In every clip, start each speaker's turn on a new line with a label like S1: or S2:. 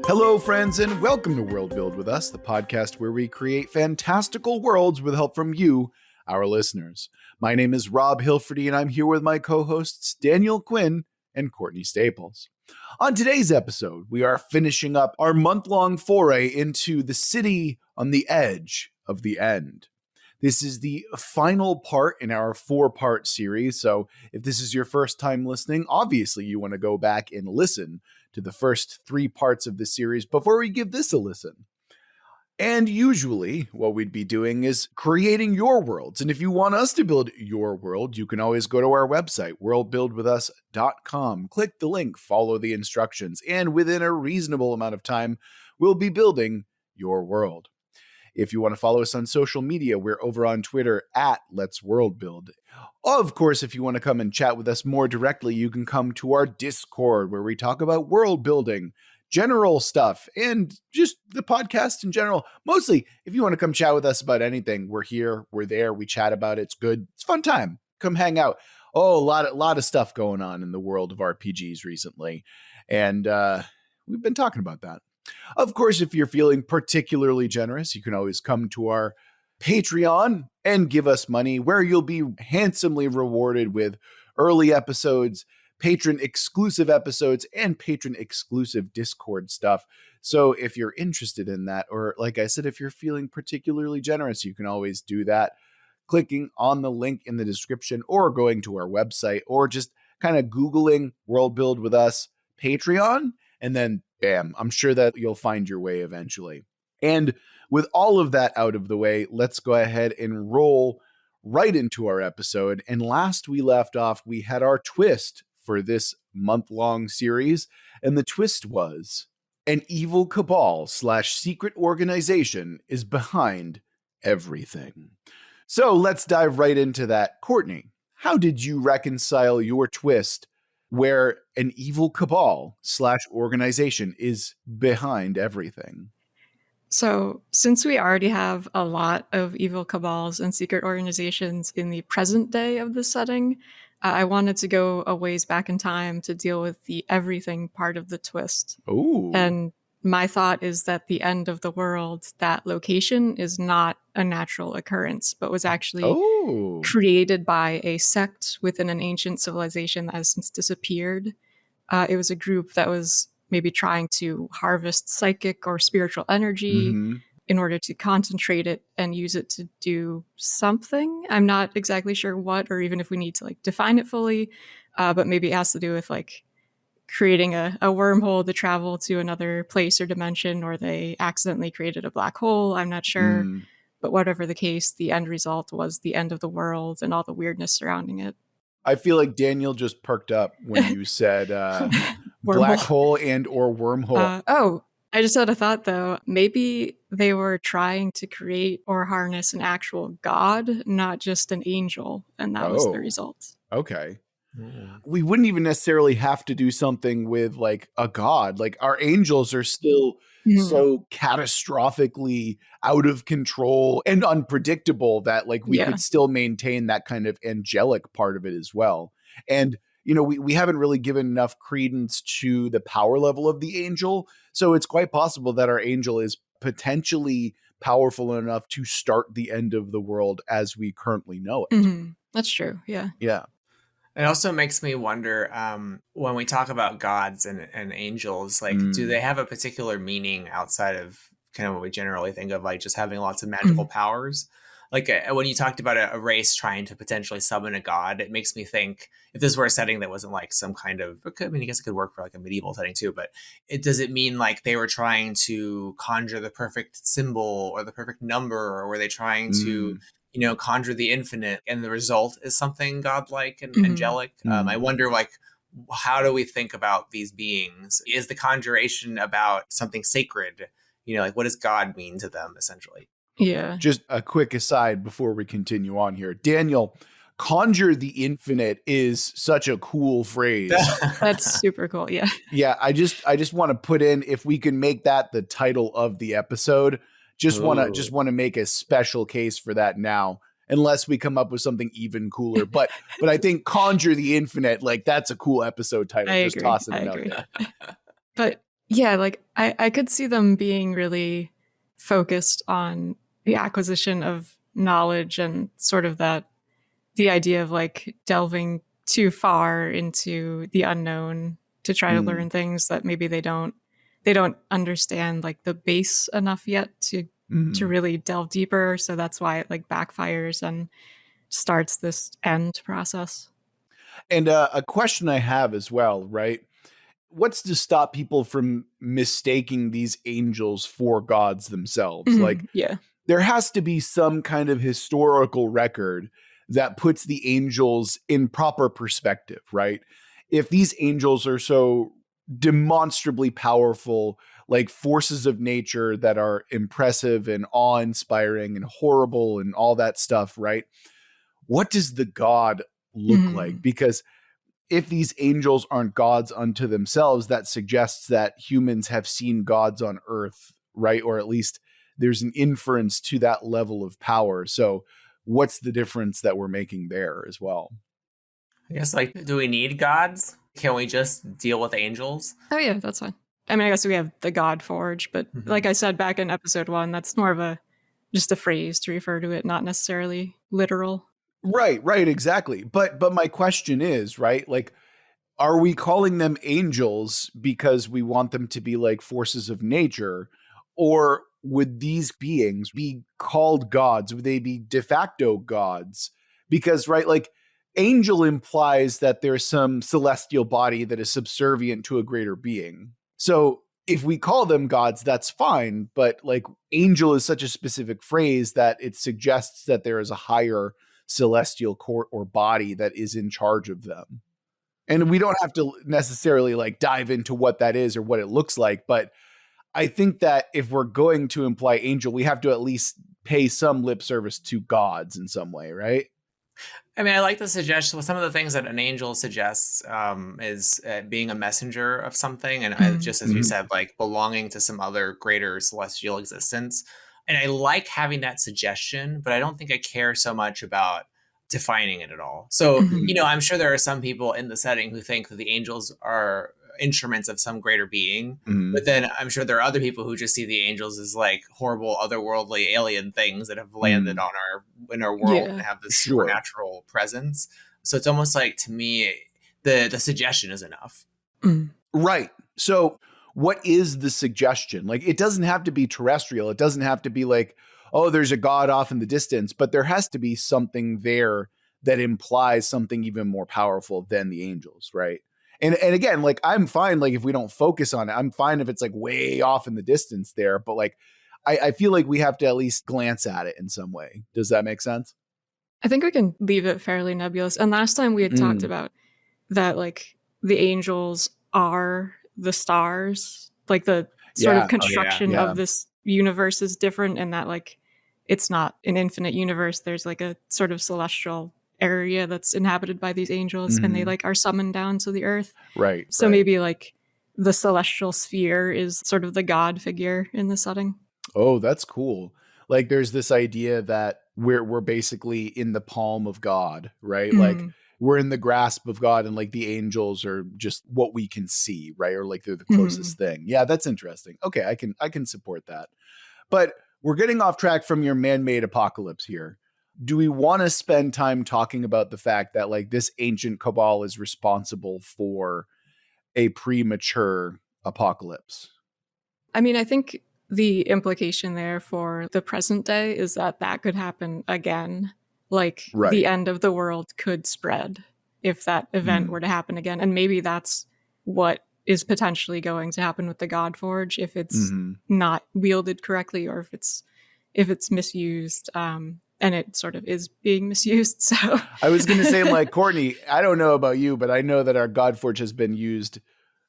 S1: Hello, friends, and welcome to Worldbuild with Us, the podcast where we create fantastical worlds with help from you, our listeners. My name is Rob Hilferty, and I'm here with my co-hosts Daniel Quinn and Courtney Staples. On today's episode, we are finishing up our month-long foray into the city on the edge of the end. This is the final part in our 4-part series, so if this is your first time listening, obviously you want to go back and listen to the first 3 parts of the series before we give this a listen. And usually what we'd be doing is creating your worlds. And if you want us to build your world, you can always go to our website, worldbuildwithus.com. Click the link, follow the instructions, and within a reasonable amount of time, we'll be building your world. If you want to follow us on social media, we're over on Twitter at Let's Worldbuild. Of course, if you want to come and chat with us more directly, you can come to our Discord where we talk about world building, general stuff, and just the podcast in general. Mostly, if you want to come chat with us about anything, we're here, we're there, we chat about it. It's good. It's a fun time. Come hang out. Oh, a lot of stuff going on in the world of RPGs recently. And we've been talking about that. Of course, if you're feeling particularly generous, you can always come to our Patreon and give us money, where you'll be handsomely rewarded with early episodes, patron-exclusive episodes, and patron-exclusive Discord stuff. So if you're interested in that, or like I said, if you're feeling particularly generous, you can always do that clicking on the link in the description or going to our website or just kind of Googling Worldbuild with Us Patreon, and then bam, I'm sure that you'll find your way eventually. And with all of that out of the way, let's go ahead and roll right into our episode. And last we left off, we had our twist for this month-long series. And the twist was an evil cabal / secret organization is behind everything. So let's dive right into that. Courtney, how did you reconcile your twist where an evil cabal / organization is behind everything?
S2: So, since we already have a lot of evil cabals and secret organizations in the present day of the setting, I wanted to go a ways back in time to deal with the everything part of the twist.
S1: Ooh.
S2: And my thought is that the end of the world, that location, is not a natural occurrence, but was actually created by a sect within an ancient civilization that has since disappeared. It was a group that was maybe trying to harvest psychic or spiritual energy in order to concentrate it and use it to do something. I'm not exactly sure what, or even if we need to define it fully, but maybe it has to do with creating a wormhole to travel to another place or dimension, or they accidentally created a black hole. I'm not sure. But whatever the case, the end result was the end of the world and all the weirdness surrounding it.
S1: I feel like Daniel just perked up when you said black hole and or wormhole.
S2: I just had a thought, though. Maybe they were trying to create or harness an actual god, not just an angel, and that was the result.
S1: Okay. We wouldn't even necessarily have to do something with a god. Our angels are still so catastrophically out of control and unpredictable that we could still maintain that kind of angelic part of it as well. And we haven't really given enough credence to the power level of the angel. So it's quite possible that our angel is potentially powerful enough to start the end of the world as we currently know it.
S2: That's true. Yeah.
S1: Yeah.
S3: It also makes me wonder, when we talk about gods and angels, do they have a particular meaning outside of kind of what we generally think of, just having lots of magical powers? When you talked about a race trying to potentially summon a god, it makes me think, if this were a setting that wasn't some kind of, I guess it could work for a medieval setting too, but does it mean they were trying to conjure the perfect symbol or the perfect number, or were they trying to conjure the infinite, and the result is something godlike and angelic? I wonder, how do we think about these beings? Is the conjuration about something sacred? What does God mean to them, essentially?
S2: Yeah.
S1: Just a quick aside before we continue on here. Daniel, conjure the infinite is such a cool phrase.
S2: That's super cool. Yeah.
S1: Yeah. I just want to put in, if we can make that the title of the episode, just want to make a special case for that now, unless we come up with something even cooler. But I think Conjure the Infinite, that's a cool episode title.
S2: I
S1: just
S2: agree.
S1: tossing it out there.
S2: But Yeah, like I could see them being really focused on the acquisition of knowledge and sort of the idea of like delving too far into the unknown to try to learn things that maybe they don't understand like the base enough yet to really delve deeper. So that's why it like backfires and starts this end process.
S1: And a question I have as well, right? What's to stop people from mistaking these angels for gods themselves? Like,
S2: Yeah.
S1: there has to be some kind of historical record that puts the angels in proper perspective, right? If these angels are so demonstrably powerful, like forces of nature that are impressive and awe-inspiring and horrible and all that stuff, right? What does the god look like? Because if these angels aren't gods unto themselves, that suggests that humans have seen gods on earth, right? Or at least there's an inference to that level of power. So what's the difference that we're making there as well?
S3: I guess, like, do we need gods? Can we just deal with angels?
S2: Oh yeah, that's fine. I mean, I guess we have the God Forge, but like I said back in episode 1, that's more of just a phrase to refer to it, not necessarily literal.
S1: Right, exactly. But my question is, right, like, are we calling them angels because we want them to be like forces of nature? Or would these beings be called gods? Would they be de facto gods? Because, right, like, angel implies that there's some celestial body that is subservient to a greater being. So if we call them gods, that's fine. But like, angel is such a specific phrase that it suggests that there is a higher celestial court or body that is in charge of them. And we don't have to necessarily like dive into what that is or what it looks like, but I think that if we're going to imply angel, we have to at least pay some lip service to gods in some way, right?
S3: I mean, I like the suggestion. Well, some of the things that an angel suggests is being a messenger of something, and just as you said, like belonging to some other greater celestial existence. And I like having that suggestion, but I don't think I care so much about defining it at all. So, I'm sure there are some people in the setting who think that the angels are instruments of some greater being, but then I'm sure there are other people who just see the angels as like horrible otherworldly alien things that have landed on in our world and have this supernatural presence. So it's almost like, to me, the suggestion is enough.
S1: Right. So what is the suggestion? Like, it doesn't have to be terrestrial. It doesn't have to be like, oh, there's a god off in the distance, but there has to be something there that implies something even more powerful than the angels, right? And again, like, I'm fine, like, if we don't focus on it, I'm fine if it's like way off in the distance there, but like, I feel like we have to at least glance at it in some way. Does that make sense?
S2: I think we can leave it fairly nebulous. And last time we had talked about that, like, the angels are the stars, like the sort of construction of this universe is different, and that like it's not an infinite universe. There's like a sort of celestial area that's inhabited by these angels, and they like are summoned down to the earth.
S1: Right.
S2: So maybe like the celestial sphere is sort of the god figure in the setting.
S1: Oh, that's cool. Like, there's this idea that we're basically in the palm of God, right? Like, we're in the grasp of God, and like the angels are just what we can see, right? Or like they're the closest thing. Yeah, that's interesting. Okay, I can support that. But we're getting off track from your man-made apocalypse here. Do we want to spend time talking about the fact that like this ancient cabal is responsible for a premature apocalypse?
S2: I mean, I think the implication there for the present day is that could happen again. Like, the end of the world could spread if that event were to happen again. And maybe that's what is potentially going to happen with the God Forge if it's not wielded correctly, or if it's misused. And it sort of is being misused. So
S1: I was going to say, like, Courtney, I don't know about you, but I know that our God Forge has been used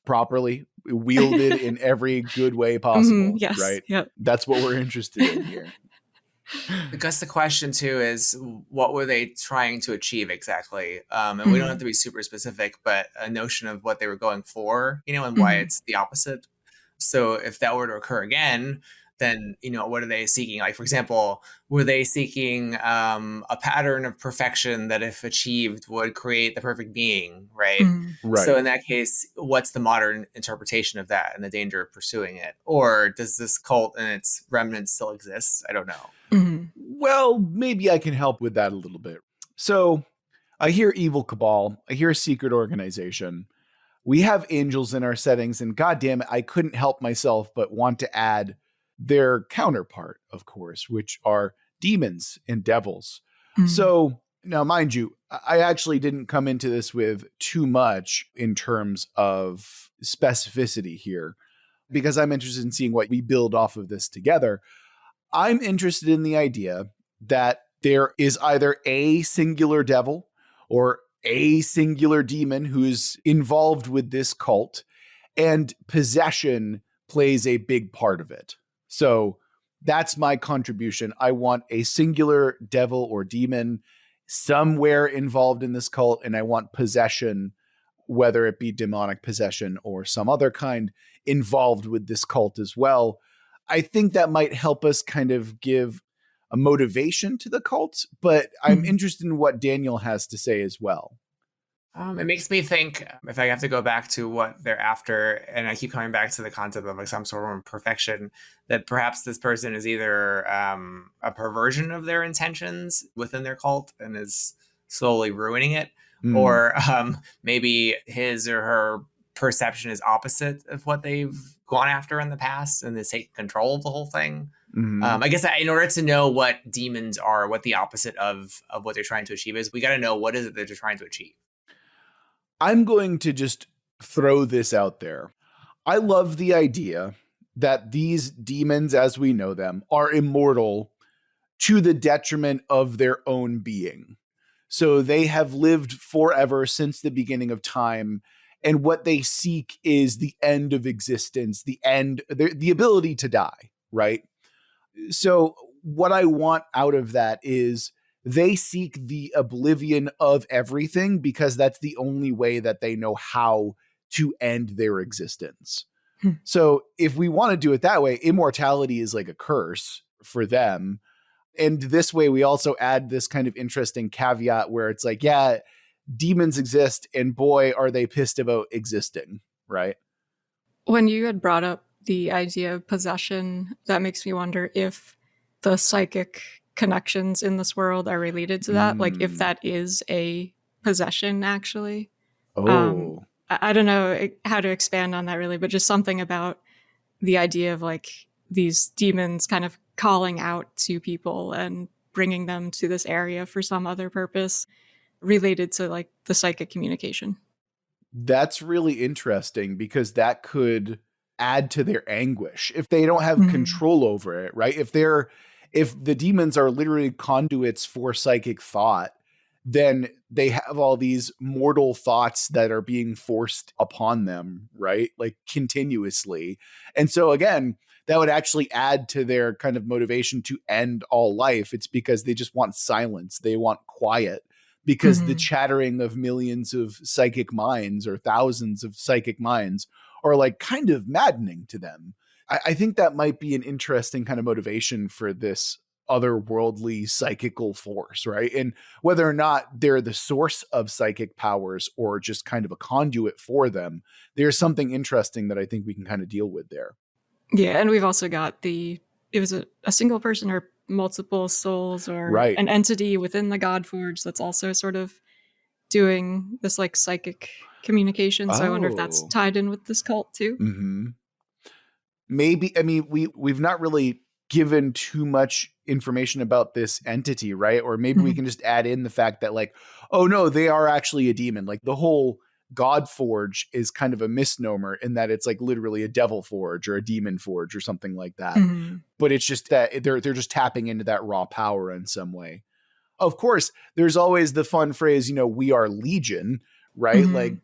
S1: properly, wielded in every good way possible.
S2: Yes,
S1: right?
S2: Yep.
S1: That's what we're interested in here.
S3: I guess the question too is, what were they trying to achieve exactly? And we don't have to be super specific, but a notion of what they were going for, and why it's the opposite. So if that were to occur again, then, what are they seeking? Like, for example, were they seeking a pattern of perfection that, if achieved, would create the perfect being, right?
S1: Right.
S3: So in that case, what's the modern interpretation of that and the danger of pursuing it? Or does this cult and its remnants still exist? I don't know.
S1: Well, maybe I can help with that a little bit. So I hear evil cabal. I hear a secret organization. We have angels in our settings, and goddamn it, I couldn't help myself but want to add their counterpart, of course, which are demons and devils. So now, mind you, I actually didn't come into this with too much in terms of specificity here, because I'm interested in seeing what we build off of this together. I'm interested in the idea that there is either a singular devil or a singular demon who's involved with this cult, and possession plays a big part of it. So that's my contribution. I want a singular devil or demon somewhere involved in this cult, and I want possession, whether it be demonic possession or some other kind, involved with this cult as well. I think that might help us kind of give a motivation to the cult, but I'm interested in what Daniel has to say as well.
S3: It makes me think, if I have to go back to what they're after, and I keep coming back to the concept of like some sort of perfection, that perhaps this person is either a perversion of their intentions within their cult and is slowly ruining it, or maybe his or her perception is opposite of what they've gone after in the past and is taking control of the whole thing. I guess in order to know what demons are, what the opposite of what they're trying to achieve is, we got to know what is it that they're trying to achieve.
S1: I'm going to just throw this out there. I love the idea that these demons, as we know them, are immortal to the detriment of their own being. So they have lived forever since the beginning of time. And what they seek is the end of existence, the ability to die, right? So what I want out of that is they seek the oblivion of everything, because that's the only way that they know how to end their existence. So if we want to do it that way, immortality is like a curse for them. And this way we also add this kind of interesting caveat where it's like, yeah, demons exist, and boy, are they pissed about existing, right?
S2: When you had brought up the idea of possession, that makes me wonder if the psychic connections in this world are related to that. Like if that is a possession, actually. I don't know how to expand on that really, but just something about the idea of like these demons kind of calling out to people and bringing them to this area for some other purpose related to like the psychic communication.
S1: That's really interesting, because that could add to their anguish if they don't have control over it, right? If the demons are literally conduits for psychic thought, then they have all these mortal thoughts that are being forced upon them, right? Like continuously. And so again, that would actually add to their kind of motivation to end all life. It's because they just want silence. They want quiet, because the chattering of millions of psychic minds or thousands of psychic minds are like kind of maddening to them. I think that might be an interesting kind of motivation for this otherworldly psychical force, right? And whether or not they're the source of psychic powers or just kind of a conduit for them, there's something interesting that I think we can kind of deal with there.
S2: Yeah, and we've also got it was a single person or multiple souls or an entity within the Godforge that's also sort of doing this like psychic communication. So I wonder if that's tied in with this cult too.
S1: Maybe, I mean, we've not really given too much information about this entity, right? Or maybe we can just add in the fact that like, oh no, they are actually a demon. Like the whole God Forge is kind of a misnomer in that it's like literally a devil forge or a demon forge or something like that. But it's just that they're just tapping into that raw power in some way. Of course, there's always the fun phrase, we are Legion, right? Like,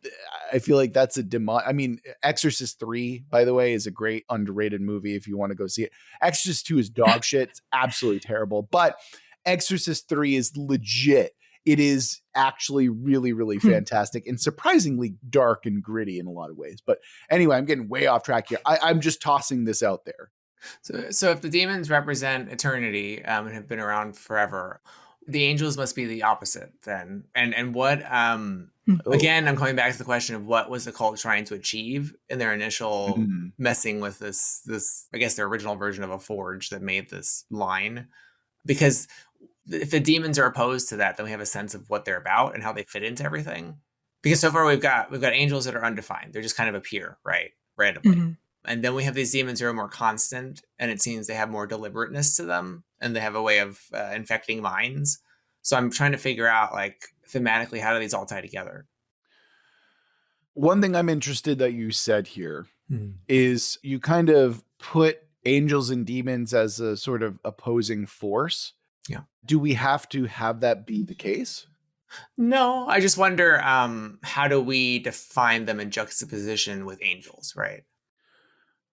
S1: I feel like that's I mean, Exorcist 3, by the way, is a great underrated movie if you want to go see it. Exorcist 2 is dog shit. It's absolutely terrible. But Exorcist 3 is legit. It is actually really, really fantastic and surprisingly dark and gritty in a lot of ways. But anyway, I'm getting way off track here. I'm just tossing this out there.
S3: So if the demons represent eternity and have been around forever, the angels must be the opposite then. And what again, I'm coming back to the question of what was the cult trying to achieve in their initial messing with this I guess their original version of a forge that made this line. Because if the demons are opposed to that, then we have a sense of what they're about and how they fit into everything. Because so far we've got angels that are undefined. They're just kind of appear, right? Randomly. And then we have these demons who are more constant, and it seems they have more deliberateness to them, and they have a way of infecting minds. So I'm trying to figure out, like, thematically, how do these all tie together?
S1: One thing I'm interested that you said here is you kind of put angels and demons as a sort of opposing force.
S3: Yeah.
S1: Do we have to have that be the case?
S3: No, I just wonder, how do we define them in juxtaposition with angels, right?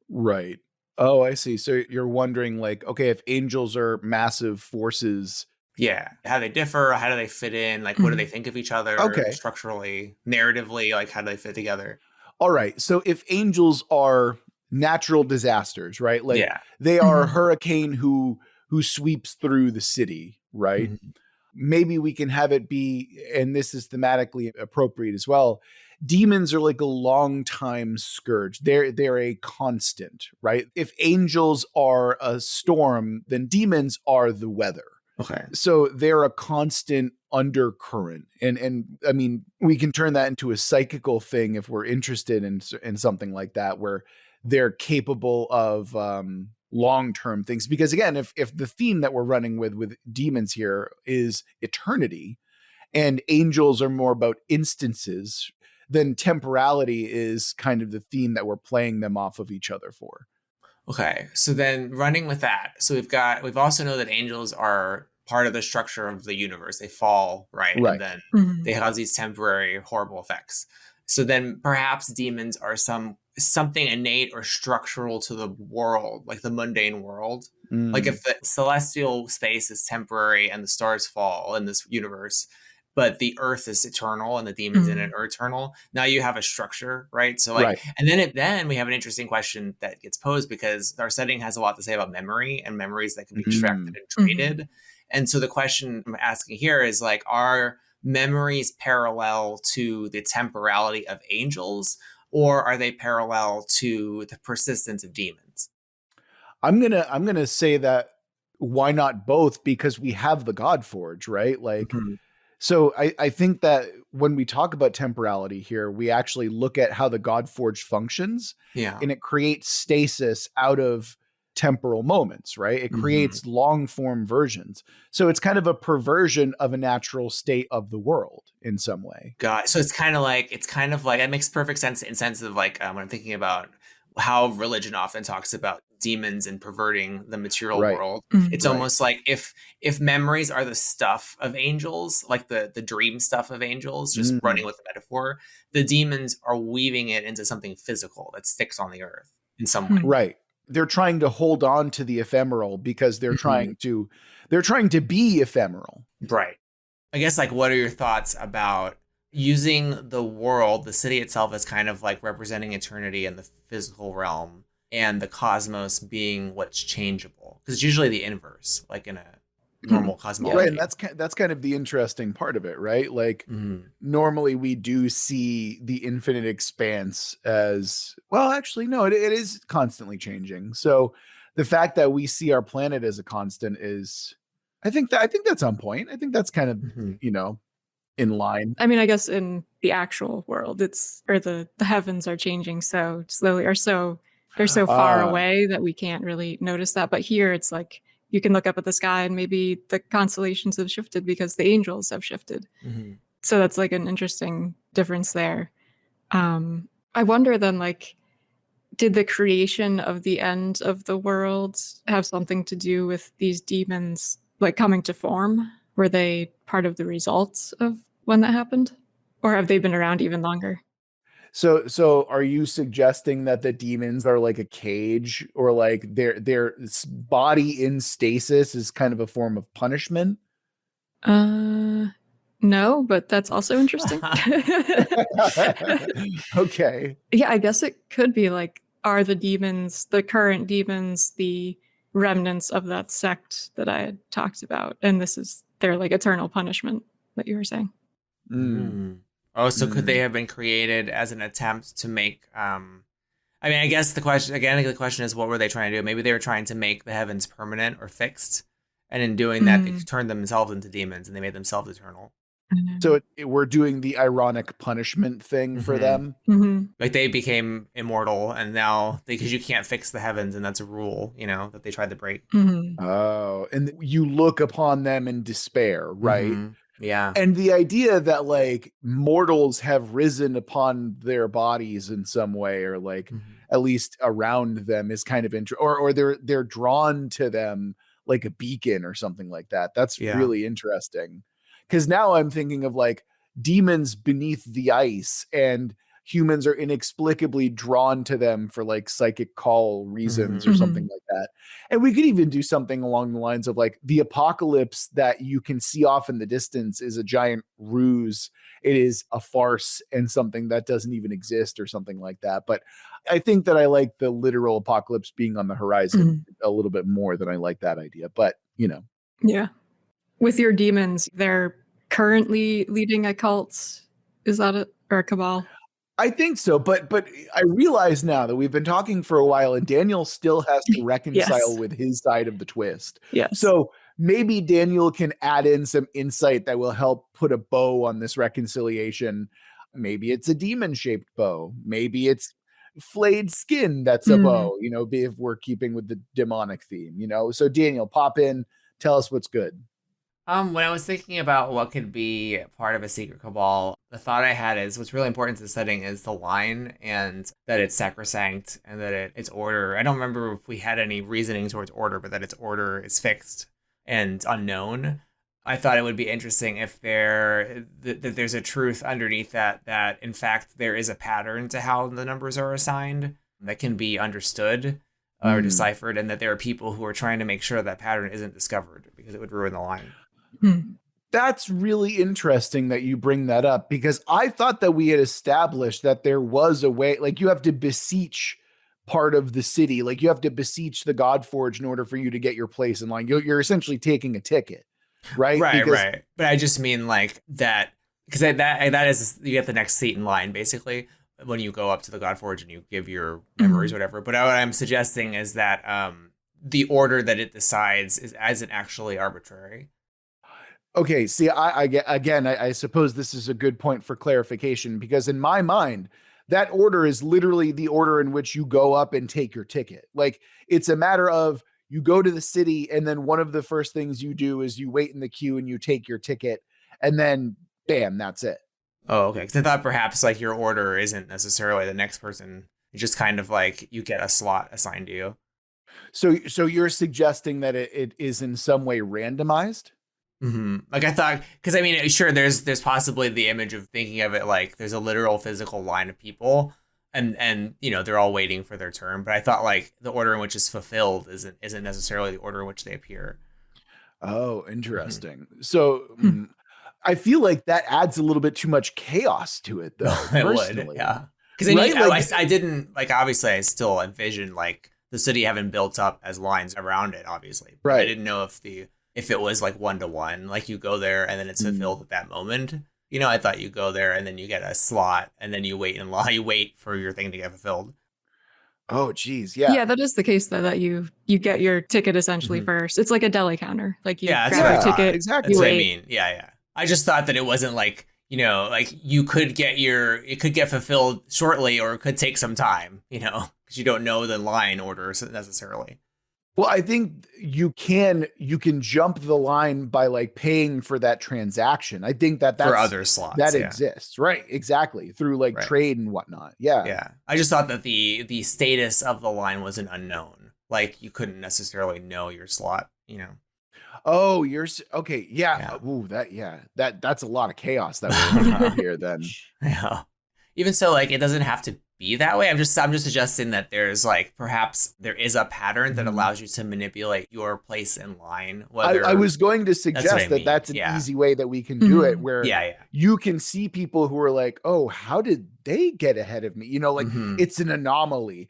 S1: Right. Oh, I see. So you're wondering, like, okay, if angels are massive forces.
S3: Yeah. How they differ, how do they fit in? Like, what do they think of each other structurally, narratively? Like, how do they fit together?
S1: All right. So if angels are natural disasters, right? Like they are a hurricane who sweeps through the city, right? Maybe we can have it be, and this is thematically appropriate as well, demons are like a long time scourge. They're a constant, right? If angels are a storm, then demons are the weather.
S3: Okay.
S1: So they're a constant undercurrent. And I mean, we can turn that into a psychical thing if we're interested in something like that, where they're capable of long-term things. Because again, if the theme that we're running with demons here is eternity and angels are more about instances, then temporality is kind of the theme that we're playing them off of each other for.
S3: Okay, so then running with that, so we've also know that angels are part of the structure of the universe. They fall, right? And then they cause these temporary horrible effects. So then perhaps demons are something innate or structural to the world, like the mundane world. Like if the celestial space is temporary and the stars fall in this universe, but the earth is eternal and the demons in it are eternal. Now you have a structure, right? So like, and then we have an interesting question that gets posed because our setting has a lot to say about memory and memories that can be extracted and traded. And so the question I'm asking here is like, are memories parallel to the temporality of angels, or are they parallel to the persistence of demons?
S1: I'm gonna say that why not both? Because we have the God Forge, right? Like, so I think that when we talk about temporality here, we actually look at how the God Forge functions, and it creates stasis out of temporal moments, right? It creates long form versions. So it's kind of a perversion of a natural state of the world in some way.
S3: God, so it's kind of like that makes perfect sense in sense of like when I'm thinking about how religion often talks about demons and perverting the material world. It's almost like if memories are the stuff of angels, like the dream stuff of angels, just running with the metaphor, the demons are weaving it into something physical that sticks on the earth in some way.
S1: Right. They're trying to hold on to the ephemeral because they're trying to be ephemeral.
S3: Right. I guess like what are your thoughts about using the world, the city itself, as kind of like representing eternity in the physical realm, and the cosmos being what's changeable? Because it's usually the inverse, like in a normal cosmology.
S1: Right, and that's kind of the interesting part of it, right? Like normally we do see the infinite expanse as, well, actually, no, it is constantly changing. So the fact that we see our planet as a constant is, I think that's on point. I think that's kind of, in line.
S2: I mean, I guess in the actual world, the heavens are changing so slowly, they're so far away that we can't really notice that. But here it's like you can look up at the sky and maybe the constellations have shifted because the angels have shifted. So that's like an interesting difference there. I wonder then, like, did the creation of the end of the world have something to do with these demons like coming to form? Were they part of the results of when that happened? Or have they been around even longer?
S1: So are you suggesting that the demons are like a cage, or like their body in stasis is kind of a form of punishment?
S2: No, but that's also interesting.
S1: Okay.
S2: Yeah, I guess it could be like are the demons, the current demons, the remnants of that sect that I had talked about. And this is their like eternal punishment that you were saying.
S3: Oh, so could they have been created as an attempt to make I mean, I guess the question is, what were they trying to do? Maybe they were trying to make the heavens permanent or fixed, and in doing that, they turned themselves into demons and they made themselves eternal.
S1: So we're doing the ironic punishment thing for them.
S3: Like they became immortal, and now because you can't fix the heavens, and that's a rule, that they tried to break.
S1: Oh, and you look upon them in despair, right?
S3: Yeah.
S1: And the idea that like mortals have risen upon their bodies in some way, or like at least around them, is kind of or they're drawn to them like a beacon or something like that. That's really interesting. Because now I'm thinking of like demons beneath the ice, and humans are inexplicably drawn to them for like psychic call reasons or something like that. And we could even do something along the lines of like the apocalypse that you can see off in the distance is a giant ruse. It is a farce and something that doesn't even exist or something like that. But I think that I like the literal apocalypse being on the horizon a little bit more than I like that idea. But,
S2: Yeah. With your demons, they're currently leading a cult. Is that it? Or a cabal?
S1: I think so, but I realize now that we've been talking for a while and Daniel still has to reconcile with his side of the twist.
S2: Yes.
S1: So maybe Daniel can add in some insight that will help put a bow on this reconciliation. Maybe it's a demon-shaped bow. Maybe it's flayed skin that's a bow, if we're keeping with the demonic theme, So Daniel, pop in, tell us what's good.
S3: When I was thinking about what could be part of a secret cabal, the thought I had is what's really important to the setting is the line, and that it's sacrosanct, and that it's order. I don't remember if we had any reasoning towards order, but that its order is fixed and unknown. I thought it would be interesting if that there's a truth underneath that in fact there is a pattern to how the numbers are assigned that can be understood or deciphered, and that there are people who are trying to make sure that pattern isn't discovered because it would ruin the line.
S1: That's really interesting that you bring that up, because I thought that we had established that there was a way, like you have to beseech part of the city, like you have to beseech the Godforge in order for you to get your place in line. You're essentially taking a ticket, right?
S3: Right. But I just mean like that, because that is, you get the next seat in line basically when you go up to the Godforge and you give your memories, whatever. But what I'm suggesting is that the order that it decides isn't actually arbitrary.
S1: Okay, see, I suppose this is a good point for clarification, because in my mind, that order is literally the order in which you go up and take your ticket. Like, it's a matter of you go to the city, and then one of the first things you do is you wait in the queue and you take your ticket, and then bam, that's it.
S3: Oh, okay. Because I thought perhaps like your order isn't necessarily the next person. It's just kind of like you get a slot assigned to you.
S1: So you're suggesting that it is in some way randomized?
S3: Like I thought, because I mean, sure, there's possibly the image of thinking of it like there's a literal physical line of people, and they're all waiting for their turn. But I thought like the order in which it's fulfilled isn't necessarily the order in which they appear.
S1: Oh, interesting. So I feel like that adds a little bit too much chaos to it, though.
S3: It would, yeah. Because I didn't like. Obviously, I still envisioned like the city having built up as lines around it. Obviously, but I didn't know if it was like 1-to-1, like you go there and then it's fulfilled at that moment. I thought you go there and then you get a slot and then you wait in line. You wait for your thing to get fulfilled.
S1: Oh, geez. Yeah.
S2: Yeah, that is the case, though, that you get your ticket essentially first. It's like a deli counter. Like you grab your ticket.
S1: Exactly.
S3: That's what I mean. Yeah. I just thought that it wasn't like, like you could it could get fulfilled shortly or it could take some time, because you don't know the line order necessarily.
S1: Well, I think you can jump the line by like paying for that transaction. I think that's
S3: for other slots
S1: that exists, right? Exactly, through like trade and whatnot. Yeah.
S3: I just thought that the status of the line was an unknown. Like you couldn't necessarily know your slot.
S1: Oh, you're okay. Yeah. Ooh, that's a lot of chaos that we're looking at here. Then.
S3: Yeah. Even so, like it doesn't have to be that way. I'm just suggesting that there's like perhaps there is a pattern that allows you to manipulate your place in line.
S1: I was going to suggest that's an easy way that we can do it, where you can see people who are like, oh, how did they get ahead of me? Like it's an anomaly,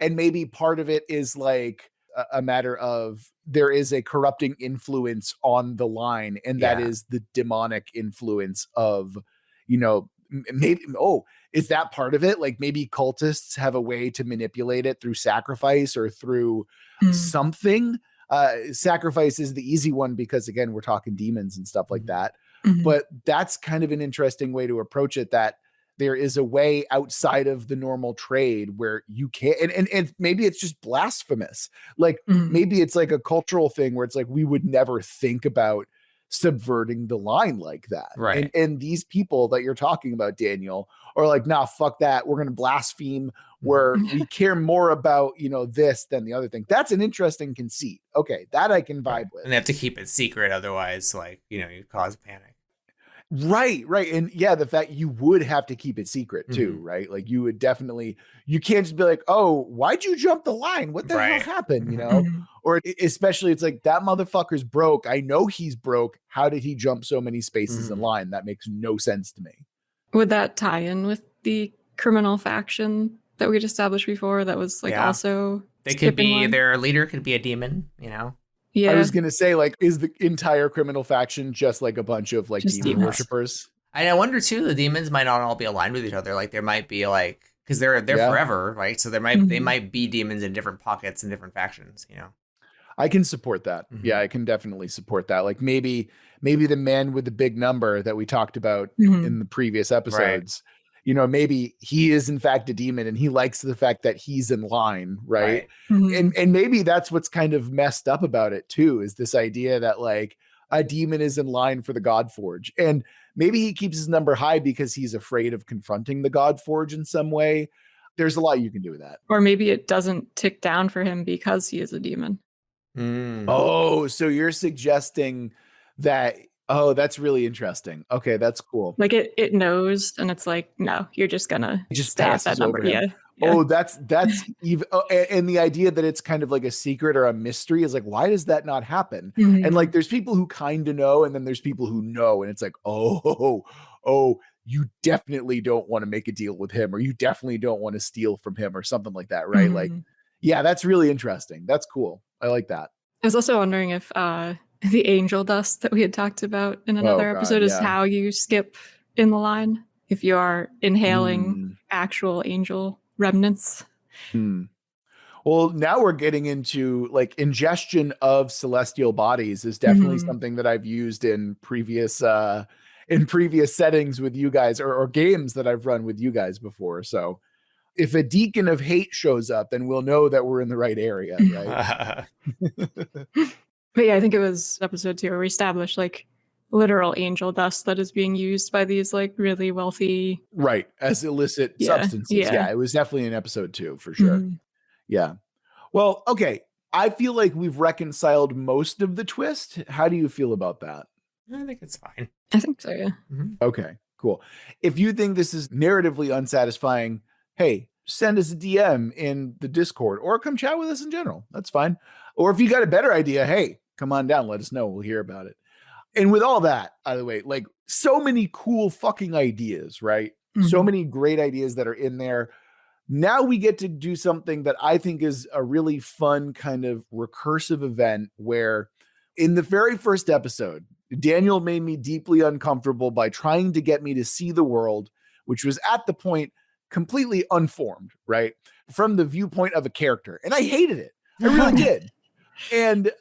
S1: and maybe part of it is like a matter of there is a corrupting influence on the line, and that is the demonic influence of, maybe, is that part of it? Like maybe cultists have a way to manipulate it through sacrifice or through something. Sacrifice is the easy one because, again, we're talking demons and stuff like that. But that's kind of an interesting way to approach it, that there is a way outside of the normal trade where you can't, and maybe it's just blasphemous. Like maybe it's like a cultural thing where it's like, we would never think about subverting the line like that.
S3: Right.
S1: And these people that you're talking about, Daniel, are like, nah, fuck that. We're going to blaspheme, where we care more about, this than the other thing. That's an interesting conceit. Okay. That I can vibe with.
S3: And they have to keep it secret. Otherwise, like, you cause panic.
S1: Right. And yeah, the fact you would have to keep it secret too, right? Like you would definitely, you can't just be like, oh, why'd you jump the line? What the hell happened? Or especially it's like, that motherfucker's broke. I know he's broke. How did he jump so many spaces in line? That makes no sense to me.
S2: Would that tie in with the criminal faction that we'd established before? That was like also
S3: they could be, their leader could be a demon,
S1: Yeah. I was going to say, like, is the entire criminal faction just like a bunch of like demon worshippers?
S3: And I wonder too, the demons might not all be aligned with each other. Like there might be like, because they're forever, right? So they might be demons in different pockets and different factions,
S1: I can support that. Yeah, I can definitely support that. Like maybe the man with the big number that we talked about in the previous episodes, maybe he is in fact a demon and he likes the fact that he's in line, right? And maybe that's what's kind of messed up about it too, is this idea that like a demon is in line for the Godforge. And maybe he keeps his number high because he's afraid of confronting the Godforge in some way. There's a lot you can do with that.
S2: Or maybe it doesn't tick down for him because he is a demon.
S1: Oh, so you're suggesting that, oh, that's really interesting. Okay, that's cool.
S2: Like it knows, and it's like, no, you're just gonna stay at that number. Yeah.
S1: Oh, that's even, and the idea that it's kind of like a secret or a mystery is like, why does that not happen? And like, there's people who kind of know, and then there's people who know, and it's like, oh, you definitely don't want to make a deal with him, or you definitely don't want to steal from him, or something like that, right? Like, yeah, that's really interesting. That's cool. I like that.
S2: I was also wondering if the angel dust that we had talked about in another episode is how you skip in the line if you are inhaling actual angel remnants.
S1: Well, now we're getting into like ingestion of celestial bodies is definitely something that I've used in previous settings with you guys, or games that I've run with you guys before. So if a deacon of hate shows up, then we'll know that we're in the right area, right?
S2: But yeah, I think it was episode 2 where we established like literal angel dust that is being used by these like really wealthy,
S1: right, as illicit substances. Yeah, it was definitely in episode 2 for sure. Yeah. Well, okay. I feel like we've reconciled most of the twist. How do you feel about that?
S3: I think it's fine.
S2: I think so, yeah.
S1: Okay, cool. If you think this is narratively unsatisfying, hey, send us a DM in the Discord or come chat with us in general. That's fine. Or if you got a better idea, hey, come on down. Let us know. We'll hear about it. And with all that, by the way, like so many cool fucking ideas, right? So many great ideas that are in there. Now we get to do something that I think is a really fun kind of recursive event where in the very first episode, Daniel made me deeply uncomfortable by trying to get me to see the world, which was at the point completely unformed, right? From the viewpoint of a character. And I hated it. I really did. And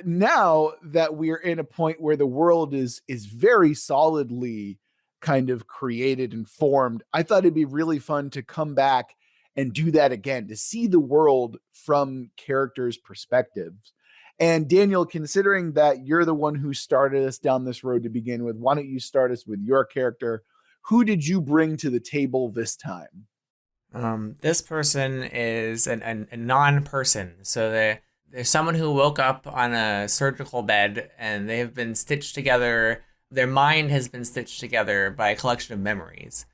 S1: now that we're in a point where the world is very solidly kind of created and formed, I thought it'd be really fun to come back and do that again, to see the world from characters' perspectives. And Daniel, considering that you're the one who started us down this road to begin with, why don't you start us with your character? Who did you bring to the table this time?
S3: This person is a non-person. So there's someone who woke up on a surgical bed and they have been stitched together. Their mind has been stitched together by a collection of memories.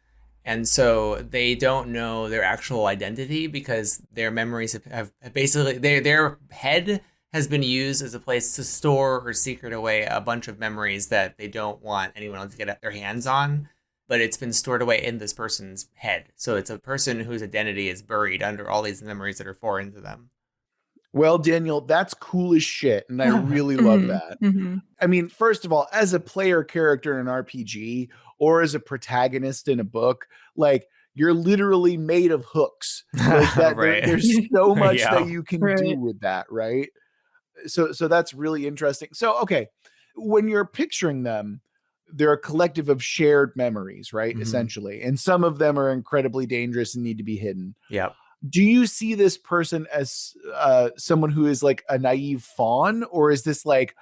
S3: And so they don't know their actual identity because their memories have basically, their head has been used as a place to store or secret away a bunch of memories that they don't want anyone else to get their hands on. But it's been stored away in this person's head. So it's a person whose identity is buried under all these memories that are foreign to them.
S1: Well, Daniel, that's cool as shit. And I really love that. I mean, first of all, as a player character in an RPG or as a protagonist in a book, like you're literally made of hooks. Like that,
S3: right.
S1: There's so much that you can do with that, right? So that's really interesting. So, okay, when you're picturing them, they're a collective of shared memories, right? Essentially. And some of them are incredibly dangerous and need to be hidden.
S3: Yep.
S1: Do you see this person as someone who is like a naive fawn, or is this like,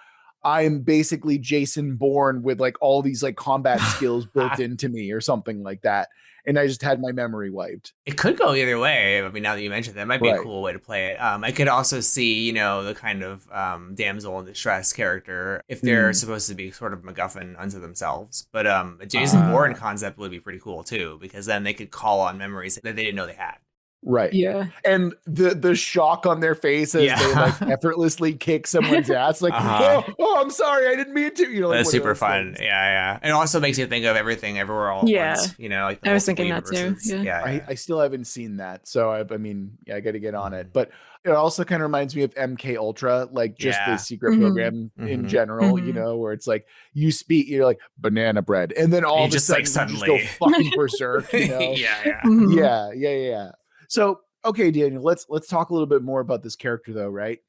S1: I'm basically Jason Bourne with like all these like combat skills built into me or something like that, and I just had my memory wiped?
S3: It could go either way. I mean, now that you mentioned that, might be a cool way to play it. I could also see, the kind of damsel in distress character if they're supposed to be sort of MacGuffin unto themselves. But a Jason Bourne concept would be pretty cool too, because then they could call on memories that they didn't know they had.
S1: Right.
S2: Yeah.
S1: And the shock on their face as they like effortlessly kick someone's ass, like, oh, I'm sorry, I didn't mean to. Like,
S3: that's super fun. Things. Yeah. And it also makes you think of Everything Everywhere All at Once. Like
S2: I was thinking that too.
S1: Yeah. I still haven't seen that, so I got to get on it. But it also kind of reminds me of MK Ultra, like just the secret program in general. Where it's like you speak, you're like banana bread, and then all of a sudden like, suddenly you just go fucking berserk. Yeah. So, okay, Daniel, let's talk a little bit more about this character though, right?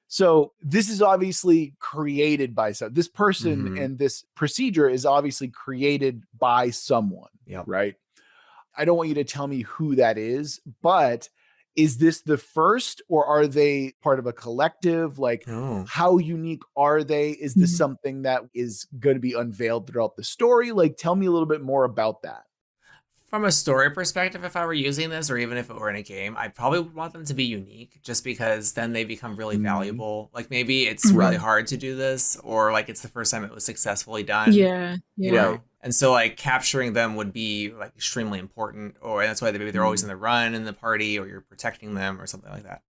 S1: So this is obviously created by this person and this procedure is obviously created by someone, right? I don't want you to tell me who that is, but is this the first, or are they part of a collective? Like, how unique are they? Is this something that is going to be unveiled throughout the story? Like, tell me a little bit more about that.
S3: From a story perspective, if I were using this, or even if it were in a game, I probably would want them to be unique, just because then they become really valuable. Like maybe it's really hard to do this, or like it's the first time it was successfully done.
S2: Yeah.
S3: And so like capturing them would be like extremely important, or that's why maybe they're always in the run in the party, or you're protecting them or something like that.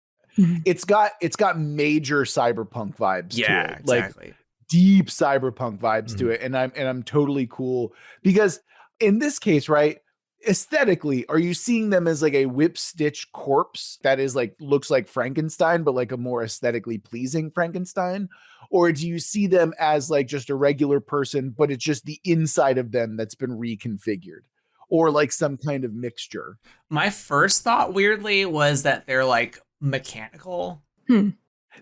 S1: It's got major cyberpunk vibes to it.
S3: Exactly.
S1: Like deep cyberpunk vibes to it. And I'm totally cool, because in this case, right, aesthetically, are you seeing them as like a whip stitch corpse that is like looks like Frankenstein, but like a more aesthetically pleasing Frankenstein? Or do you see them as like just a regular person, but it's just the inside of them that's been reconfigured, or like some kind of mixture?
S3: My first thought, weirdly, was that they're like mechanical.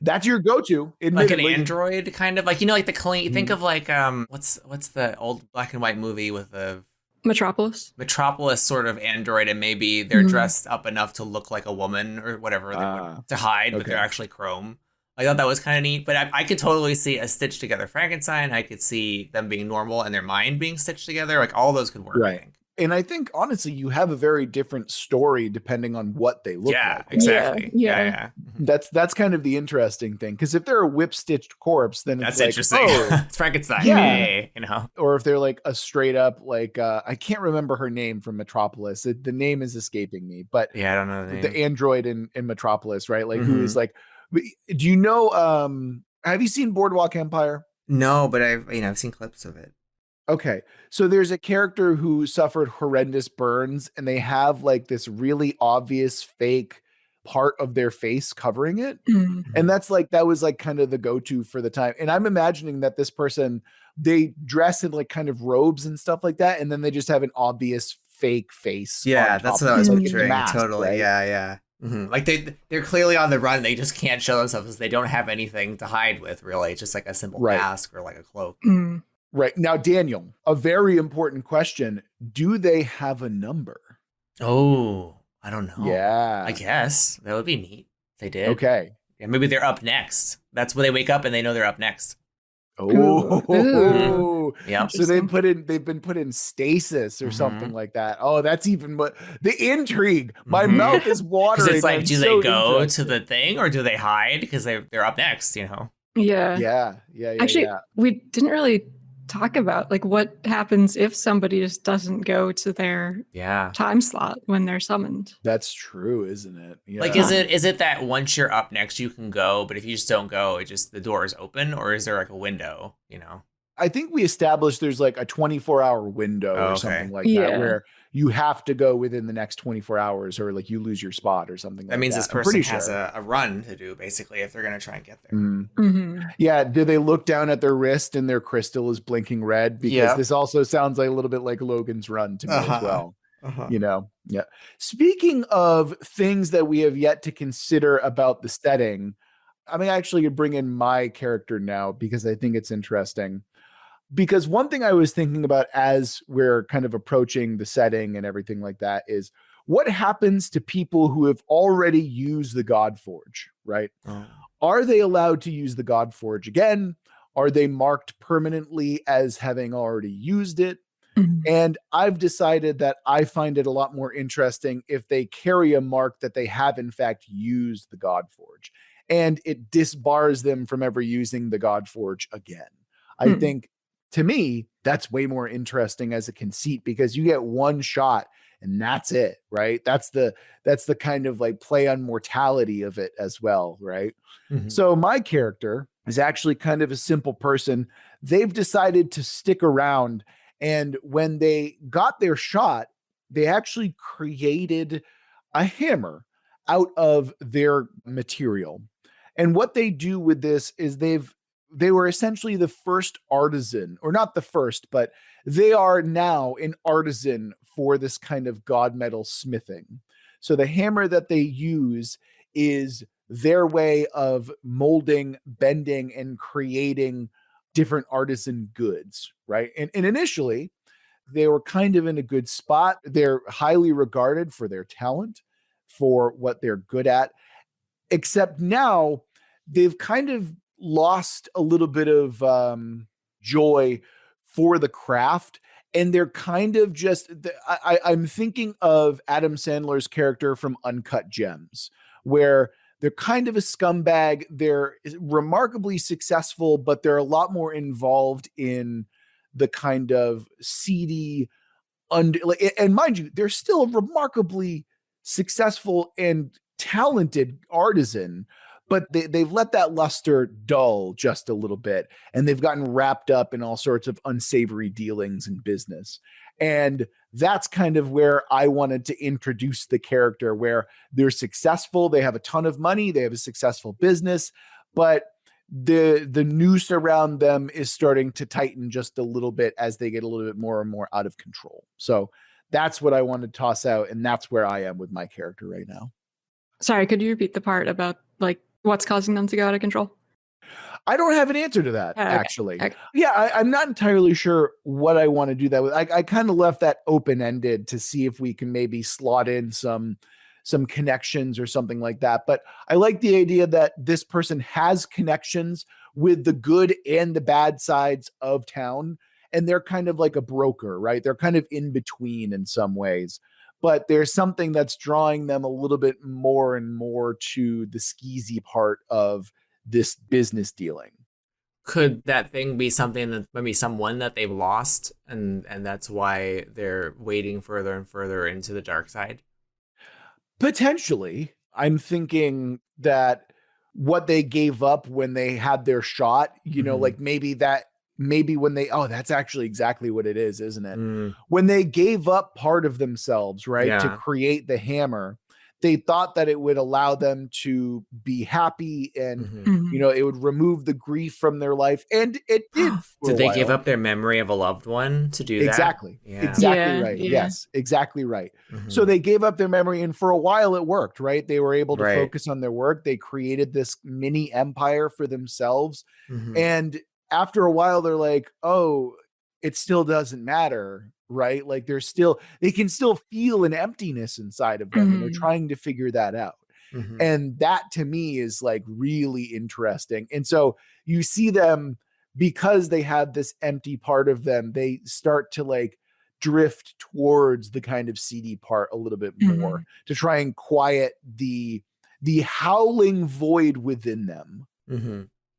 S1: That's your go-to,
S3: like an android, kind of like like the clean. Think of like what's the old black and white movie with the Metropolis sort of android, and maybe they're dressed up enough to look like a woman or whatever to hide, but they're actually chrome. I thought that was kind of neat, but I could totally see a stitched together Frankenstein. I could see them being normal and their mind being stitched together. Like all those could work,
S1: right?
S3: I think.
S1: And I think honestly, you have a very different story depending on what they look like.
S3: Yeah, exactly. Yeah.
S1: That's kind of the interesting thing, because if they're a whip stitched corpse, then it's
S3: that's
S1: like,
S3: interesting. It's Frankenstein.
S1: Yeah. Or if they're like a straight up like I can't remember her name from Metropolis. The name is escaping me, but
S3: I don't know
S1: the android in Metropolis, right? Like who is like, do you know? Have you seen Boardwalk Empire?
S3: No, but I've seen clips of it.
S1: Okay, so there's a character who suffered horrendous burns, and they have like this really obvious fake part of their face covering it. And that was like kind of the go-to for the time. And I'm imagining that this person, they dress in like kind of robes and stuff like that, and then they just have an obvious fake face.
S3: Yeah, that's what I was picturing.
S1: Mask,
S3: totally. Right? Yeah. Like they're clearly on the run. They just can't show themselves because they don't have anything to hide with, really. It's just like a simple mask or like a cloak.
S1: Right. Now, Daniel, a very important question. Do they have a number?
S3: Oh, I don't know.
S1: Yeah.
S3: I guess. That would be neat if they did.
S1: Okay.
S3: Yeah, maybe they're up next. That's when they wake up and they know they're up next.
S1: Oh.
S3: Yeah.
S1: So they've been put in stasis or something like that. Oh, that's even what the intrigue. My mouth is watering.
S3: It's like, do they go to the thing or do they hide because they're up next,
S2: Yeah.
S1: Yeah.
S2: Actually, we didn't really talk about. Like, what happens if somebody just doesn't go to their time slot when they're summoned?
S1: That's true, isn't it?
S3: Yeah. Like, is it that once you're up next, you can go, but if you just don't go, the door is open, or is there like a window,
S1: I think we established there's like a 24-hour window or something like that, where you have to go within the next 24 hours or like you lose your spot or something like that.
S3: That means this person has a run to do, basically, if they're going to try and get there.
S1: Yeah. Do they look down at their wrist and their crystal is blinking red? Because this also sounds like a little bit like Logan's run to me as well. Yeah. Speaking of things that we have yet to consider about the setting, I mean, actually, you bring in my character now because I think it's interesting. Because one thing I was thinking about as we're kind of approaching the setting and everything like that is what happens to people who have already used the Godforge, right? Oh. Are they allowed to use the Godforge again? Are they marked permanently as having already used it? Mm-hmm. And I've decided that I find it a lot more interesting if they carry a mark that they have in fact used the Godforge, and it disbars them from ever using the Godforge again. I think, to me, that's way more interesting as a conceit because you get one shot and that's it, right? That's the kind of like play on mortality of it as well, right? Mm-hmm. So my character is actually kind of a simple person. They've decided to stick around, and when they got their shot, they actually created a hammer out of their material. And what they do with this is they were essentially the first artisan, or not the first, but they are now an artisan for this kind of god metal smithing. So the hammer that they use is their way of molding, bending, and creating different artisan goods, right? And initially, they were kind of in a good spot. They're highly regarded for their talent, for what they're good at, except now they've kind of lost a little bit of joy for the craft, and they're kind of just I'm thinking of Adam Sandler's character from Uncut Gems, where they're kind of a scumbag. They're remarkably successful, but they're a lot more involved in the kind of seedy and mind you, they're still a remarkably successful and talented artisan, but they've let that luster dull just a little bit, and they've gotten wrapped up in all sorts of unsavory dealings in business. And that's kind of where I wanted to introduce the character, where they're successful, they have a ton of money, they have a successful business, but the noose around them is starting to tighten just a little bit as they get a little bit more and more out of control. So that's what I want to toss out, and that's where I am with my character right now.
S2: Sorry, could you repeat the part about like what's causing them to go out of control?
S1: I don't have an answer to that, actually. Okay. Yeah, I'm not entirely sure what I want to do that with. I kind of left that open-ended to see if we can maybe slot in some connections or something like that. But I like the idea that this person has connections with the good and the bad sides of town, and they're kind of like a broker, right? They're kind of in between in some ways. But there's something that's drawing them a little bit more and more to the skeezy part of this business dealing.
S3: Could that thing be something that maybe someone that they've lost, and that's why they're wading further and further into the dark side?
S1: Potentially. I'm thinking that what they gave up when they had their shot, you know, like maybe when they, that's actually exactly what it is, isn't it? When they gave up part of themselves, right, to create the hammer, they thought that it would allow them to be happy and, you know, it would remove the grief from their life. And it did.
S3: Did they give up their memory of a loved one to do that?
S1: Exactly. Yeah. Exactly right. Yeah. Yes, exactly right. So they gave up their memory, and for a while it worked, right? They were able to focus on their work. They created this mini empire for themselves. And after a while, they're like, oh, it still doesn't matter, right? Like they can still feel an emptiness inside of them, and they're trying to figure that out. And that to me is like really interesting. And so you see them, because they have this empty part of them, they start to like drift towards the kind of seedy part a little bit more to try and quiet the howling void within them.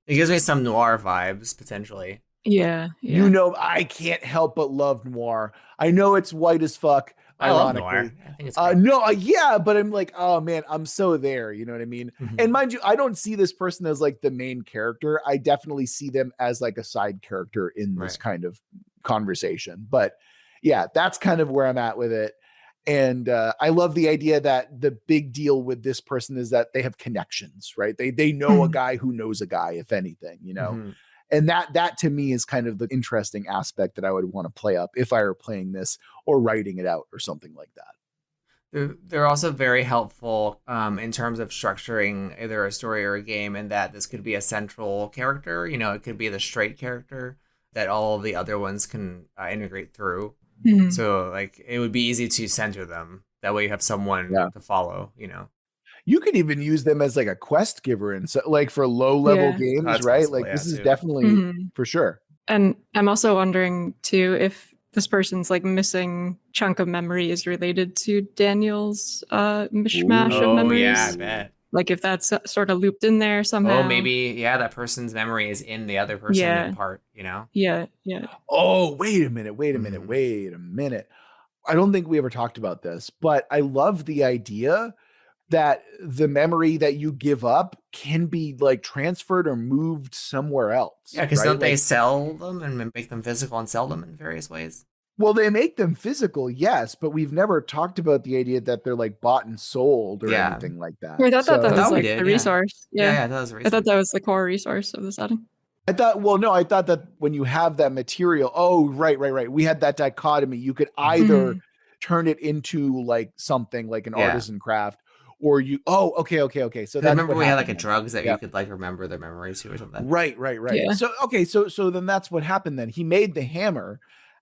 S3: It gives me some noir vibes, potentially.
S2: Yeah.
S1: You know, I can't help but love noir. I know it's white as fuck,
S3: I love
S1: ironically.
S3: noir. I think it's great.
S1: No, yeah, but I'm like, oh man, I'm so there. You know what I mean?
S3: Mm-hmm.
S1: And mind you, I don't see this person as like the main character. I definitely see them as like a side character in this kind of conversation. But yeah, that's kind of where I'm at with it. And I love the idea that the big deal with this person is that they have connections, right? They know a guy who knows a guy, if anything, you know.
S3: Mm-hmm.
S1: And that to me is kind of the interesting aspect that I would want to play up if I were playing this or writing it out or something like that.
S3: They're also very helpful in terms of structuring either a story or a game, and that this could be a central character. You know, it could be the straight character that all of the other ones can integrate through. Mm-hmm. So like it would be easy to center them. That way you have someone to follow, you know.
S1: You could even use them as like a quest giver and so like for low level games, right?
S3: Possible,
S1: like this is definitely for sure.
S2: And I'm also wondering too if this person's like missing chunk of memory is related to Daniel's mishmash of memories.
S3: Yeah, I bet.
S2: Like if that's sort of looped in there somehow.
S3: Oh, maybe that person's memory is in the other person in part, you know?
S2: Yeah.
S1: Oh, wait a minute. I don't think we ever talked about this, but I love the idea that the memory that you give up can be like transferred or moved somewhere else.
S3: Yeah, because don't they sell them and make them physical and sell them in various ways?
S1: Well, they make them physical, yes, but we've never talked about the idea that they're like bought and sold or anything like that.
S2: I thought that was like the resource.
S3: Yeah, that was a resource.
S2: I thought that was the core resource of the setting.
S1: I thought that when you have that material, right. We had that dichotomy. You could either turn it into like something like an artisan craft, or you okay. So that's
S3: remember we had like a drugs that you could like remember their memories to or something.
S1: Right. Yeah. So then that's what happened then. He made the hammer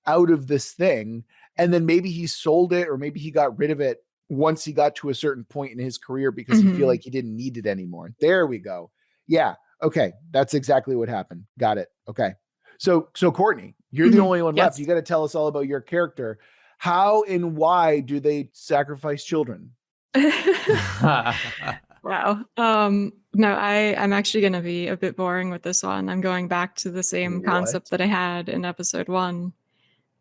S1: out of this thing, and then maybe he sold it or maybe he got rid of it once he got to a certain point in his career because he feel like he didn't need it anymore. There we go. Yeah. Okay. That's exactly what happened. Got it. Okay. So Courtney, you're the only one left. You got to tell us all about your character. How and why do they sacrifice children?
S2: Wow. No, I'm actually going to be a bit boring with this one. I'm going back to the same concept that I had in episode 1,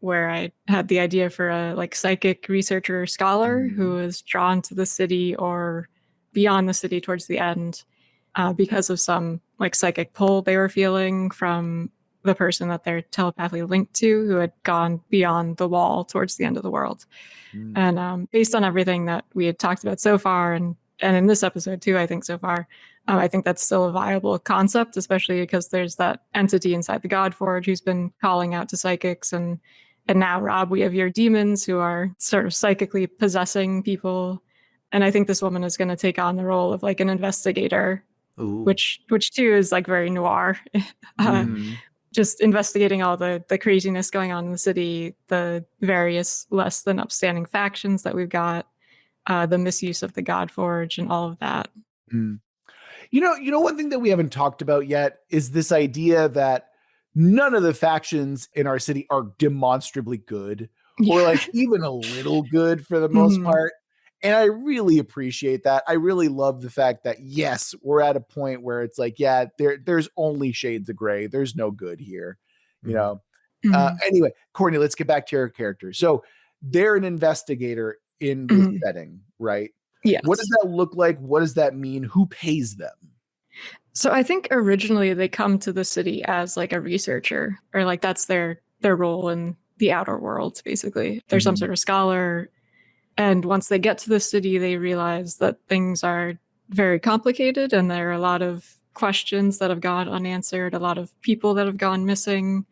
S2: where I had the idea for a like psychic researcher scholar who was drawn to the city or beyond the city towards the end because of some like psychic pull they were feeling from the person that they're telepathically linked to, who had gone beyond the wall towards the end of the world. And based on everything that we had talked about so far, and in this episode too, I think so far, I think that's still a viable concept, especially because there's that entity inside the Godforge who's been calling out to psychics. And now, Rob, we have your demons who are sort of psychically possessing people. And I think this woman is going to take on the role of like an investigator, which too is like very noir. Just investigating all the craziness going on in the city, the various less than upstanding factions that we've got, the misuse of the Godforge and all of that.
S1: You know, one thing that we haven't talked about yet is this idea that none of the factions in our city are demonstrably good or like even a little good for the most part. And I really appreciate that. I really love the fact that, yes, we're at a point where it's like, yeah, there's only shades of gray. There's no good here, you know? Anyway, Courtney, let's get back to your character. So they're an investigator in this setting, right?
S2: Yes.
S1: What does that look like? What does that mean? Who pays them?
S2: So I think originally they come to the city as like a researcher, or like that's their role in the outer world, basically. They're some sort of scholar. And once they get to the city, they realize that things are very complicated and there are a lot of questions that have gone unanswered, a lot of people that have gone missing,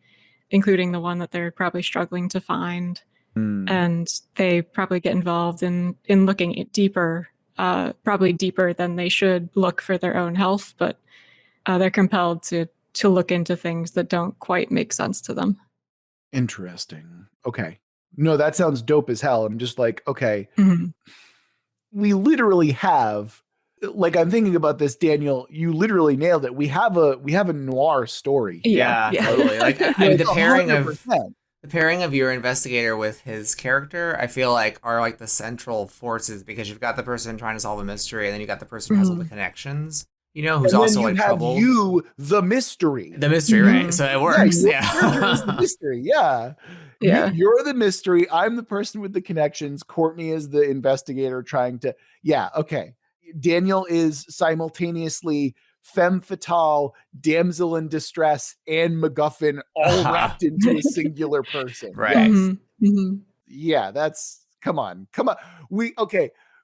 S2: including the one that they're probably struggling to find. And they probably get involved in looking at deeper, probably deeper than they should look for their own health, but they're compelled to look into things that don't quite make sense to them.
S1: Interesting. Okay. No, that sounds dope as hell. I'm just like, okay, we literally have, like, I'm thinking about this, Daniel, you literally nailed it. We have a noir story.
S3: Yeah. Totally. Like, I mean, the pairing of your investigator with his character, I feel like are like the central forces, because you've got the person trying to solve a mystery and then you got the person who has all the connections, You know who's
S1: and
S3: also
S1: then you
S3: like
S1: have
S3: troubled?
S1: you, the mystery.
S3: The mystery, right? So it works.
S1: Your character is the mystery. Yeah. You're the mystery. I'm the person with the connections. Courtney is the investigator trying to. Yeah. Okay. Daniel is simultaneously femme fatale, damsel in distress, and MacGuffin all wrapped into a singular person.
S3: Right.
S1: Yes. Yeah. That's come on.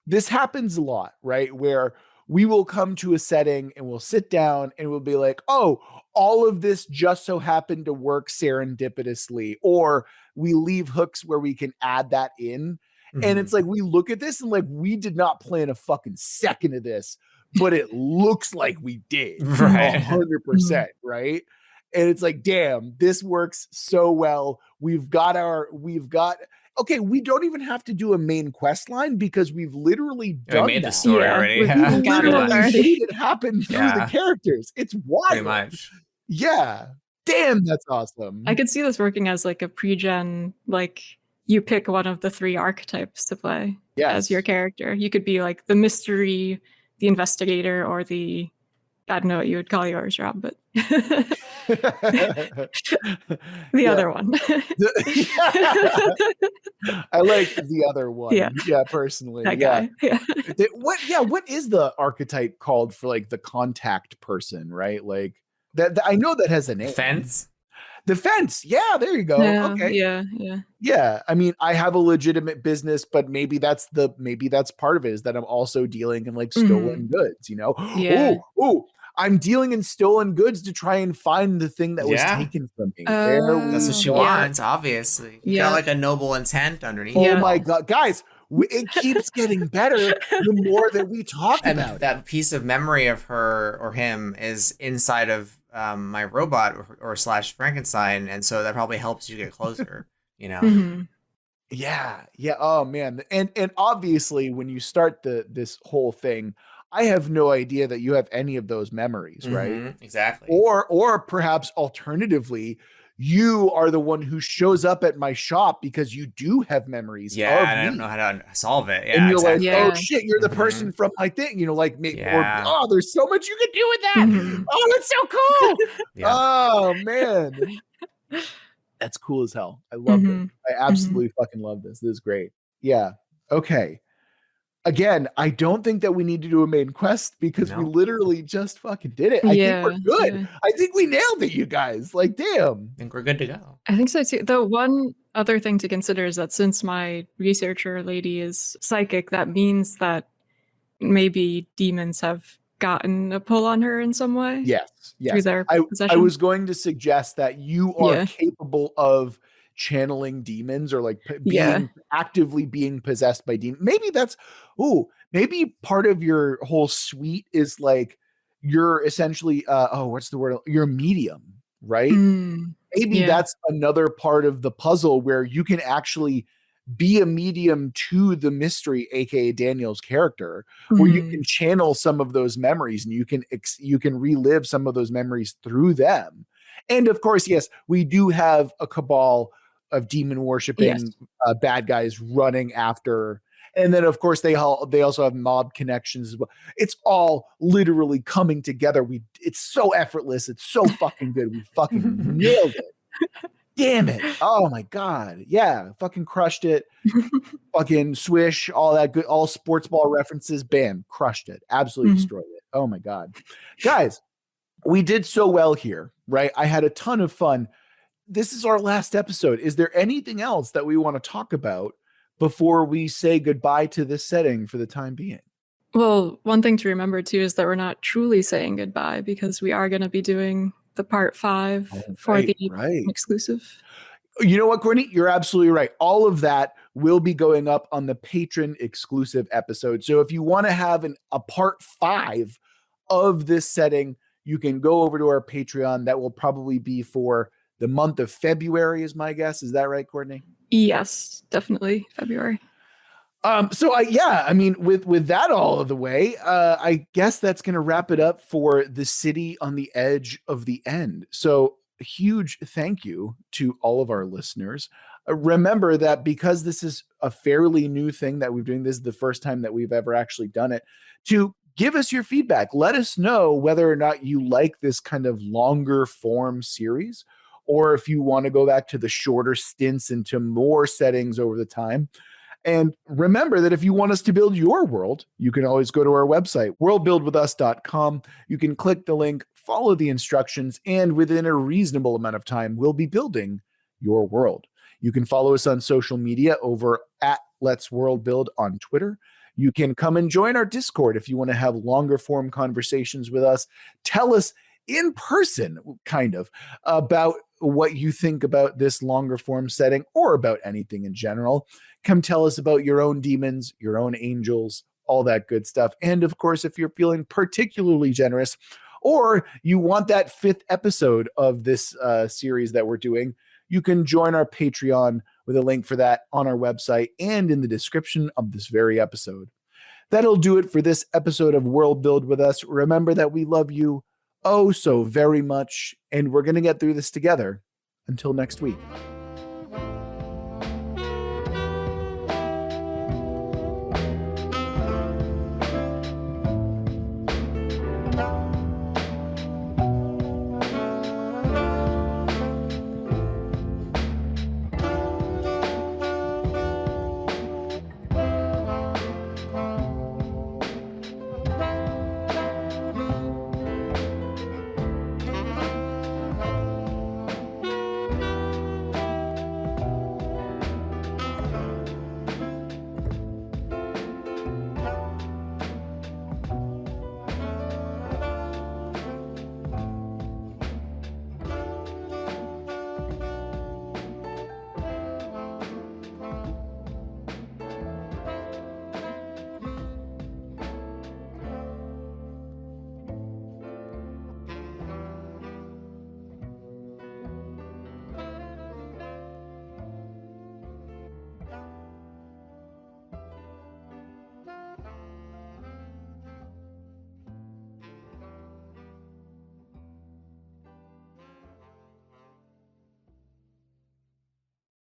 S1: This happens a lot, right? Where we will come to a setting and we'll sit down and we'll be like, oh, all of this just so happened to work serendipitously, or we leave hooks where we can add that in. And it's like, we look at this and like, we did not plan a fucking second of this, but it looks like we did.
S3: Right.
S1: 100%. Right. And it's like, damn, this works so well. We've got okay, we don't even have to do a main quest line because we've literally done
S3: the story already.
S1: We've literally made it happen through the characters. It's wild.
S3: Pretty much.
S1: Yeah. Damn, that's awesome.
S2: I could see this working as like a pre-gen, like you pick one of the 3 archetypes to play as your character. You could be like the mystery, the investigator, or the, I don't know what you would call yours, Rob, but the other one.
S1: I like the other one. Yeah, personally.
S2: That guy. Yeah.
S1: What is the archetype called for like the contact person, right? Like that I know that has a name. The fence. Yeah, there you go. Okay. Yeah. I mean, I have a legitimate business, but maybe that's part of it, is that I'm also dealing in like stolen goods, you know?
S2: Yeah.
S1: Oh, I'm dealing in stolen goods to try and find the thing that was taken from me.
S3: That's what she wants, obviously. You got like a noble intent underneath.
S1: Oh my God. Guys, it keeps getting better the more that we talk about
S3: that piece of memory of her or him is inside of my robot or / Frankenstein, and so that probably helps you get closer, you know.
S1: Yeah. Oh man. And obviously when you start this whole thing, I have no idea that you have any of those memories, right?
S3: Exactly.
S1: Or perhaps alternatively, you are the one who shows up at my shop because you do have memories.
S3: Yeah, and I don't know how to solve it. Yeah,
S1: and you're like, oh shit, you're the person from my thing. You know, like or there's so much you can do with that. Oh, that's so cool. Oh man, that's cool as hell. I love it. I absolutely fucking love this. This is great. Yeah. Okay. Again, I don't think that we need to do a main quest because we literally just fucking did it. I think we're good. Yeah. I think we nailed it, you guys. Like, damn.
S3: I think we're good to go.
S2: I think so too. The one other thing to consider is that since my researcher lady is psychic, that means that maybe demons have gotten a pull on her in some way.
S1: Yes.
S2: Through their possession.
S1: I was going to suggest that you are capable of channeling demons or like actively being possessed by demons. Maybe that's maybe part of your whole suite is like you're essentially what's the word? You're a medium, right? Maybe that's another part of the puzzle where you can actually be a medium to the mystery, aka Daniel's character, where you can channel some of those memories and you can relive some of those memories through them. And of course, yes, we do have a cabal of demon worshiping bad guys running after, and then of course they also have mob connections as well. It's all literally coming together. It's so effortless. It's so fucking good. We fucking nailed it. Damn it. Oh my God. Yeah. Fucking crushed it. Fucking swish, all that good, all sports ball references. Bam. Crushed it. Absolutely destroyed it. Oh my God. Guys, we did so well here, right? I had a ton of fun. This is our last episode. Is there anything else that we want to talk about before we say goodbye to this setting for the time being?
S2: Well, one thing to remember too is that we're not truly saying goodbye because we are going to be doing the part 5 for the exclusive.
S1: You know what, Courtney? You're absolutely right. All of that will be going up on the patron exclusive episode. So if you want to have a part 5 of this setting, you can go over to our Patreon. That will probably be for the month of February is my guess. Is that right, Courtney?
S2: Yes, definitely February.
S1: I mean, with that all of the way, I guess that's going to wrap it up for the city on the edge of the end. So a huge thank you to all of our listeners. Remember that because this is a fairly new thing that we're doing, this is the first time that we've ever actually done it, to give us your feedback. Let us know whether or not you like this kind of longer form series, or if you want to go back to the shorter stints into more settings over the time. And remember that if you want us to build your world, you can always go to our website, worldbuildwithus.com. You can click the link, follow the instructions, and within a reasonable amount of time, we'll be building your world. You can follow us on social media over at Let's World Build on Twitter. You can come and join our Discord if you want to have longer form conversations with us. Tell us in person, kind of, about what you think about this longer form setting or about anything in general. Come tell us about your own demons, your own angels, all that good stuff. And of course, if you're feeling particularly generous, or you want that 5th episode of this series that we're doing, you can join our Patreon with a link for that on our website and in the description of this very episode. That'll do it for this episode of World Build with Us. Remember that we love you oh so very much, and we're going to get through this together. Until next week.